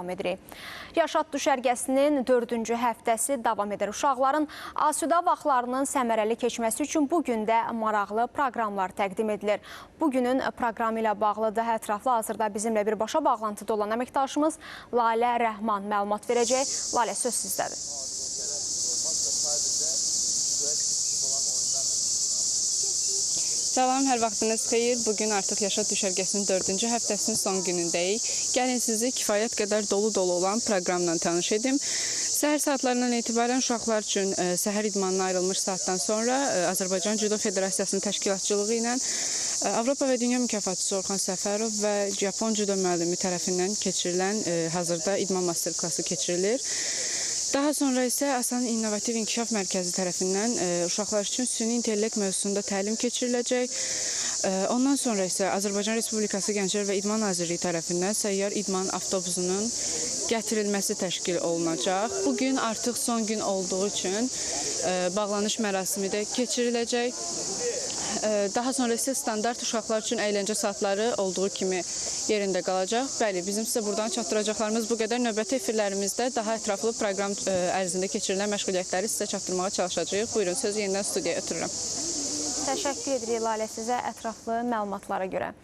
edirik. Yaşad düşərgəsinin 4-cü həftəsi davam edir. Uşaqların asudə vaxtlarının səmərəli keçməsi üçün bugün də maraqlı proqramlar təqdim edilir. Bugünün proqramı ilə bağlı daha ətraflı hazırda bizimlə birbaşa bağlantıda olan əməkdaşımız Lalə Rəhman məlumat verəcək. Lalə, söz sizdədir. Salam, hər vaxtınız xeyir. Bugün artıq Yaşad düşərgəsinin 4-cü həftəsinin son günündəyik. Gəlin sizi kifayət qədər dolu-dolu olan proqramla tanış edim. Səhər saatlarından etibarən uşaqlar üçün səhər idmanına ayrılmış saatdan sonra Azərbaycan Judo Federasiyasının təşkilatçılığı ilə Avropa və Dünya mükafatçısı Orxan Səfərov və Japon Judo müəllimi tərəfindən keçirilən hazırda idman master-klası keçirilir. Daha sonra isə Asan İnnovativ İnkişaf Mərkəzi tərəfindən uşaqlar üçün süni intellekt mövzusunda təlim keçiriləcək. Ondan sonra isə Azərbaycan Respublikası Gənclər və İdman Nazirliyi tərəfindən səyyar idman avtobusunun gətirilməsi təşkil olunacaq. Bugün artıq son gün olduğu üçün bağlanış mərasimi də keçiriləcək. Daha sonra isə standart uşaqlar üçün əyləncə saatları olduğu kimi yerində qalacaq. Bəli, bizim sizə buradan çatdıracaqlarımız bu qədər. Növbəti efirlərimizdə daha ətraflı proqram ərzində keçirilən məşğuliyyətləri sizə çatdırmağa çalışacağıq. Buyurun, sözü yenidən studiyaya ötürürəm. Təşəkkür edirik Lalə sizə ətraflı məlumatlara görə.